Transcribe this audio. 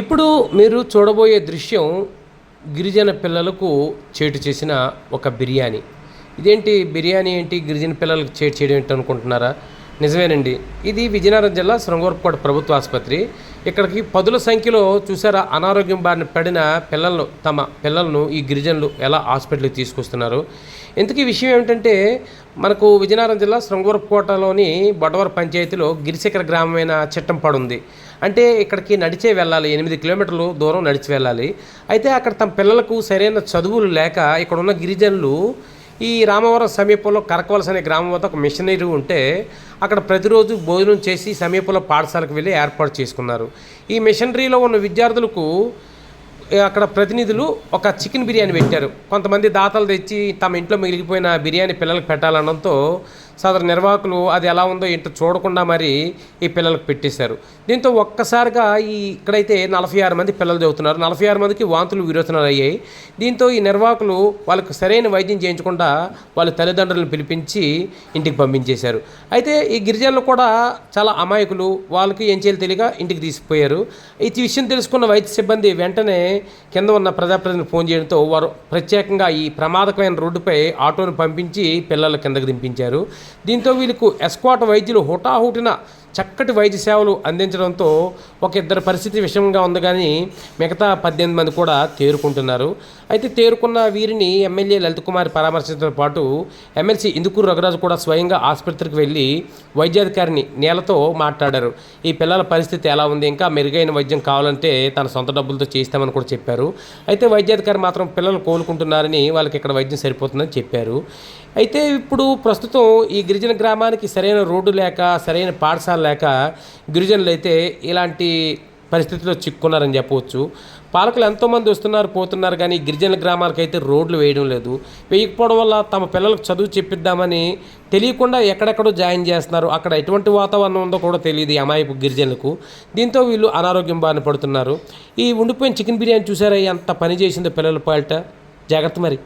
ఇప్పుడు మీరు చూడబోయే దృశ్యం గిరిజన పిల్లలకు చేటు చేసిన ఒక బిర్యానీ. ఇదేంటి బిర్యానీ ఏంటి గిరిజన పిల్లలకు చేటు చేయడం ఏంటి అనుకుంటున్నారా? నిజమేనండి. ఇది విజయనగరం జిల్లా శృంగవరపుకోట ప్రభుత్వ ఆసుపత్రి. ఇక్కడికి పదుల సంఖ్యలో చూసారా అనారోగ్యం బారిన పడిన తమ పిల్లలను ఈ గిరిజనులు ఎలా హాస్పిటల్కి తీసుకొస్తున్నారు. ఇంతకీ విషయం ఏమిటంటే మనకు విజయనగరం జిల్లా శృంగవరపుకోటలోని బొడవర పంచాయతీలో గిరిశిఖర గ్రామమైన చిట్టంపాడు ఉంది. అంటే ఇక్కడికి నడిచే వెళ్ళాలి, 8 కిలోమీటర్లు దూరం నడిచి వెళ్ళాలి. అయితే అక్కడ తమ పిల్లలకు సరైన చదువులు లేక ఇక్కడున్న గిరిజనులు ఈ రామవరం సమీపంలో కరకవలస అనే గ్రామం వద్ద ఒక మిషనరీ ఉంటే అక్కడ ప్రతిరోజు భోజనం చేసి సమీపంలో పాఠశాలకు వెళ్ళి ఏర్పాటు చేసుకున్నారు. ఈ మిషనరీలో ఉన్న విద్యార్థులకు అక్కడ ప్రతినిధులు ఒక చికెన్ బిర్యానీ పెట్టారు. కొంతమంది దాతలు తెచ్చి తమ ఇంట్లో మిగిలిపోయిన బిర్యానీ పిల్లలకు పెట్టాలనడంతో సదరు నిర్వాహకులు అది ఎలా ఉందో ఏంటో చూడకుండా మరి ఈ పిల్లలకు పెట్టేశారు. దీంతో ఒక్కసారిగా ఇక్కడైతే 46 మంది పిల్లలు చదువుతున్నారు. 46 మందికి వాంతులు విరోచనాలు అయ్యాయి. దీంతో ఈ నిర్వాహకులు వాళ్ళకు సరైన వైద్యం చేయించకుండా వాళ్ళ తల్లిదండ్రులను పిలిపించి ఇంటికి పంపించేశారు. అయితే ఈ గిరిజనులు కూడా చాలా అమాయకులు, వాళ్ళకి ఏం చేయాలి తెలియక ఇంటికి తీసుకుపోయారు. ఈ విషయం తెలుసుకున్న వైద్య సిబ్బంది వెంటనే కింద ఉన్న ప్రజాప్రతినిధులు ఫోన్ చేయడంతో వారు ప్రత్యేకంగా ఈ ప్రమాదకమైన రోడ్డుపై ఆటోను పంపించి పిల్లల కిందకు దింపించారు. దీంతో వీళ్ళకు ఎస్కాట్ వైద్యులు హుటాహుటిన చక్కటి వైద్య సేవలు అందించడంతో ఒక ఇద్దరి పరిస్థితి విషమంగా ఉంది, కానీ మిగతా 18 మంది కూడా తేరుకుంటున్నారు. అయితే తేరుకున్న వీరిని ఎమ్మెల్యే లలిత్ కుమార్ పరామర్శించడంతో పాటు ఎమ్మెల్సీ ఇందుకూరు రఘురాజు కూడా స్వయంగా ఆసుపత్రికి వెళ్ళి వైద్యాధికారిని నేలతో మాట్లాడారు. ఈ పిల్లల పరిస్థితి ఎలా ఉంది, ఇంకా మెరుగైన వైద్యం కావాలంటే తన సొంత డబ్బులతో చేస్తామని కూడా చెప్పారు. అయితే వైద్యాధికారి మాత్రం పిల్లలు కోలుకుంటున్నారని, వాళ్ళకి ఇక్కడ వైద్యం సరిపోతుందని చెప్పారు. అయితే ఇప్పుడు ప్రస్తుతం ఈ గిరిజన గ్రామానికి సరైన రోడ్డు లేక, సరైన పాఠశాల లేక గిరిజనులు అయితే ఇలాంటి పరిస్థితిలో చిక్కున్నారని చెప్పవచ్చు. పాలకులు ఎంతోమంది వస్తున్నారు పోతున్నారు, కానీ గిరిజన గ్రామాలకైతే రోడ్లు వేయడం లేదు. వేయకపోవడం వల్ల తమ పిల్లలకు చదువు చెప్పిద్దామని తెలియకుండా ఎక్కడెక్కడో జాయిన్ చేస్తున్నారు. అక్కడ ఎటువంటి వాతావరణం ఉందో కూడా తెలియదు ఈ అమాయపు గిరిజనులకు. దీంతో వీళ్ళు అనారోగ్యం బారిన పడుతున్నారు. ఈ ఉండిపోయిన చికెన్ బిర్యానీ చూసారా ఎంత పని చేసిందో పిల్లల పాలిట. జాగ్రత్త మరి.